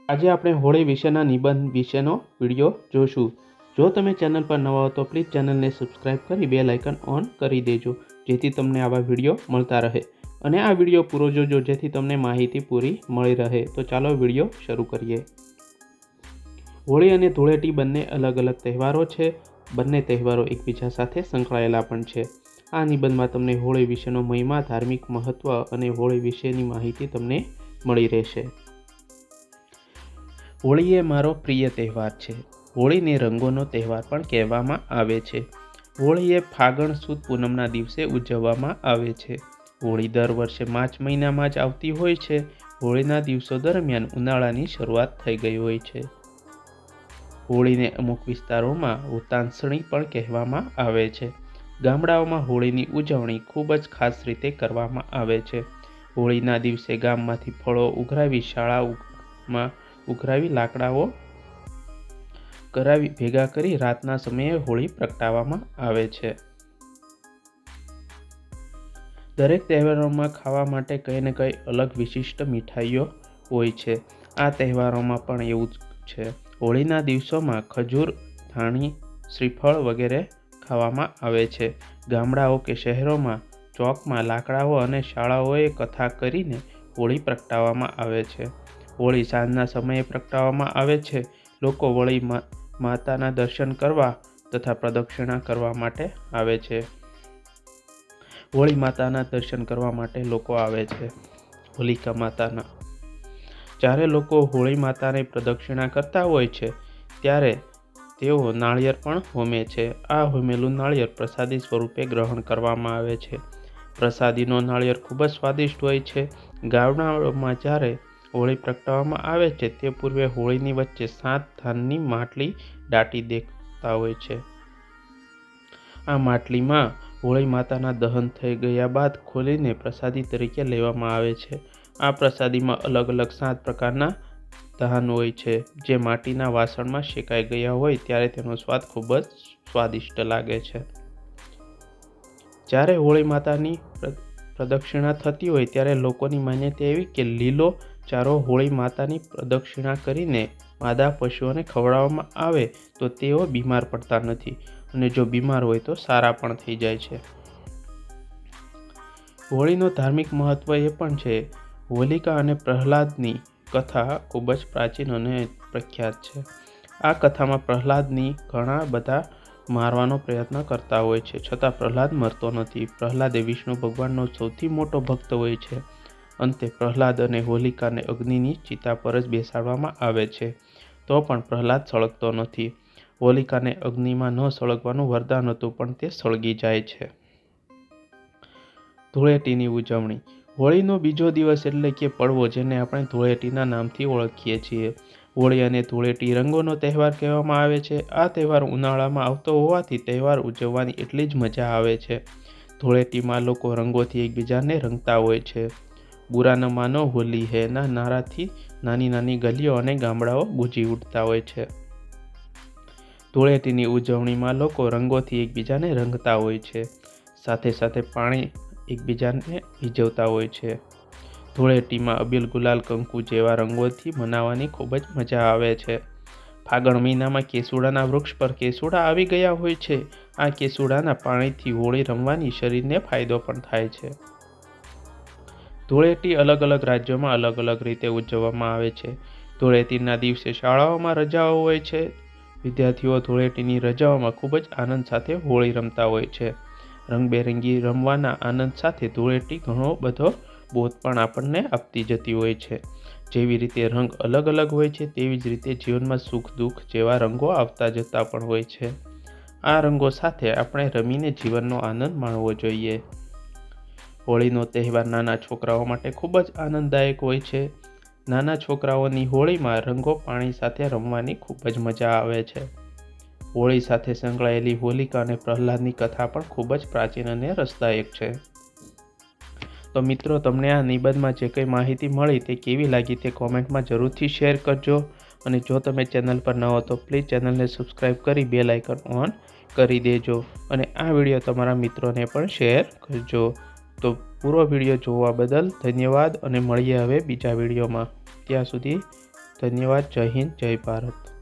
આજે આપણે હોળી વિશેના નિબંધ વિશેનો વિડીયો જોશું। જો તમે ચેનલ પર નવા હો તો પ્લીઝ ચેનલને સબસ્ક્રાઇબ કરી બેલ આઇકન ઓન કરી દેજો, જેથી તમને આવા વિડીયો મળતા રહે અને આ વિડીયો પૂરો જોજો જેથી તમને માહિતી પૂરી મળી રહે। તો ચાલો વિડીયો શરૂ કરીએ। હોળી અને ધૂળેટી બંને અલગ અલગ તહેવારો છે। બંને તહેવારો એકબીજા સાથે સંકળાયેલા પણ છે। આ નિબંધમાં તમને હોળી વિશેનો મહિમા, ધાર્મિક મહત્વ અને હોળી વિશેની માહિતી તમને મળી રહેશે। હોળી એ મારો પ્રિય તહેવાર છે। હોળીને રંગોનો તહેવાર પણ કહેવામાં આવે છે। હોળી એ ફાગણ સુદ પૂનમના દિવસે ઉજવવામાં આવે છે। હોળી દર વર્ષે માર્ચ મહિનામાં જ આવતી હોય છે। હોળીના દિવસો દરમિયાન ઉનાળાની શરૂઆત થઈ ગઈ હોય છે। હોળીને અમુક વિસ્તારોમાં હુતાંશણી પણ કહેવામાં આવે છે। ગામડાઓમાં હોળીની ઉજવણી ખૂબ જ ખાસ રીતે કરવામાં આવે છે। હોળીના દિવસે ગામમાંથી ફળો ઉઘરાવી, શાળાઓમાં ઉઘરાવી, લાકડાઓ કરાવી ભેગા કરી રાતના સમયે હોળી પ્રગટાવવામાં આવે છે। દરેક તહેવારોમાં ખાવા માટે કંઈ ને કંઈ અલગ વિશિષ્ટ મીઠાઈઓ હોય છે। આ તહેવારોમાં પણ એવું જ છે। હોળીના દિવસોમાં ખજૂર, ધાણી, શ્રીફળ વગેરે ખાવામાં આવે છે। ગામડાઓ કે શહેરોમાં ચોકમાં લાકડાઓ અને શાળાઓએ કથા કરીને હોળી પ્રગટાવવામાં આવે છે। હોળી સાંજના સમયે પ્રગટાવવામાં આવે છે। લોકો હોળી માતાના દર્શન કરવા તથા પ્રદક્ષિણા કરવા માટે આવે છે। હોળી માતાના દર્શન કરવા માટે લોકો આવે છે। હોલિકા માતાના જ્યારે લોકો હોળી માતાને પ્રદક્ષિણા કરતા હોય છે ત્યારે તેઓ નાળિયેર પણ હોમે છે। આ હોમેલું નાળિયેર પ્રસાદી સ્વરૂપે ગ્રહણ કરવામાં આવે છે। પ્રસાદીનો નાળિયેર ખૂબ જ સ્વાદિષ્ટ હોય છે। ગામડાઓમાં જ્યારે હોળી પ્રગટાવવામાં આવે છે તે પૂર્વે હોળીની વચ્ચે 7 ધાનની માટલી દાટી દેતા હોય છે। આ માટલીમાં હોળી માતાના દહન થઈ ગયા બાદ ખોલીને પ્રસાદી તરીકે લેવામાં આવે છે। આ પ્રસાદીમાં અલગ અલગ 7 પ્રકારના ધાન હોય છે, જે માટીના વાસણમાં શેકાઈ ગયા હોય ત્યારે તેનો સ્વાદ ખૂબ જ સ્વાદિષ્ટ લાગે છે। જ્યારે હોળી માતાની પ્રદક્ષિણા થતી હોય ત્યારે લોકોની માન્યતા એવી કે લીલો ચારો હોળી માતાની પ્રદક્ષિણા કરીને માદા પશુઓને ખવડાવવામાં આવે તો તેઓ બીમાર પડતા નથી અને જો બીમાર હોય તો સારા પણ થઈ જાય છે। હોળીનો ધાર્મિક મહત્વ એ પણ છે। હોલિકા અને પ્રહલાદની કથા ખૂબ જ પ્રાચીન અને પ્રખ્યાત છે। આ કથામાં પ્રહલાદની ઘણા બધા મારવાનો પ્રયત્ન કરતા હોય છે, છતાં પ્રહલાદ મરતો નથી। પ્રહલાદ એ વિષ્ણુ ભગવાનનો સૌથી મોટો ભક્ત હોય છે। અંતે પ્રહલાદ અને હોલિકાને અગ્નિની ચિતા પર જ બેસાડવામાં આવે છે, તો પણ પ્રહલાદ સળગતો નથી। હોલિકાને અગ્નિમાં ન સળગવાનું વરદાન હતું, પણ તે સળગી જાય છે। ધૂળેટીની ઉજવણી। હોળીનો બીજો દિવસ એટલે કે પડવો, જેને આપણે ધૂળેટીના નામથી ઓળખીએ છીએ। હોળી અને ધૂળેટી રંગોનો તહેવાર કહેવામાં આવે છે। આ તહેવાર ઉનાળામાં આવતો હોવાથી તહેવાર ઉજવવાની એટલી જ મજા આવે છે। ધૂળેટીમાં લોકો રંગોથી એકબીજાને રંગતા હોય છે। બુરા ન માનો હોલી હે ના નારાથી નાની નાની ગલીઓ અને ગામડાઓ ગુંજી ઉઠતા હોય છે। ધૂળેટીની ઉજવણીમાં લોકો રંગોથી એકબીજાને રંગતા હોય છે, સાથે સાથે પાણી એકબીજાને ભીંજવતા હોય છે। ધૂળેટીમાં અબીલ, ગુલાલ, કંકુ જેવા રંગોથી મનાવવાની ખૂબ જ મજા આવે છે। ફાગણ મહિનામાં કેસુડાના વૃક્ષ પર કેસુડા આવી ગયા હોય છે। આ કેસુડાના પાણીથી હોળી રમવાની શરીરને ફાયદો પણ થાય છે। ધૂળેટી અલગ અલગ રાજ્યોમાં અલગ અલગ રીતે ઉજવવામાં આવે છે। ધૂળેટીના દિવસે શાળાઓમાં રજાઓ હોય છે। વિદ્યાર્થીઓ ધૂળેટીની રજાઓમાં ખૂબ જ આનંદ સાથે હોળી રમતા હોય છે। રંગબેરંગી રમવાના આનંદ સાથે ધૂળેટી ઘણો બધો બોધ પણ આપણને આપતી જતી હોય છે। જેવી રીતે રંગ અલગ અલગ હોય છે, તેવી જ રીતે જીવનમાં સુખ દુઃખ જેવા રંગો આવતા જતા પણ હોય છે। આ રંગો સાથે આપણે રમીને જીવનનો આનંદ માણવો જોઈએ। હોળીનો તહેવાર નાના છોકરાઓ માટે ખૂબ જ આનંદદાયક હોય છે। નાના છોકરાઓની હોળીમાં રંગો પાણી સાથે રમવાની ખૂબ જ મજા આવે છે। હોળી સાથે સંકળાયેલી હોલિકા અને પ્રહલાદની કથા પણ ખૂબ જ પ્રાચીન અને રસદાયક છે। તો મિત્રો, તમને આ નિબંધમાં જે કંઈ માહિતી મળી તે કેવી લાગી તે કોમેન્ટમાં જરૂરથી શેર કરજો અને જો તમે ચેનલ પર ન હો તો પ્લીઝ ચેનલને સબસ્ક્રાઈબ કરી બેલ આઇકન ઓન કરી દેજો અને આ વિડીયો તમારા મિત્રોને પણ શેર કરજો। તો પૂરો વિડીયો જોવા બદલ ધન્યવાદ અને મળીએ હવે બીજા વિડીયોમાં। ત્યાં સુધી ધન્યવાદ. જય હિન્દ, જય ભારત.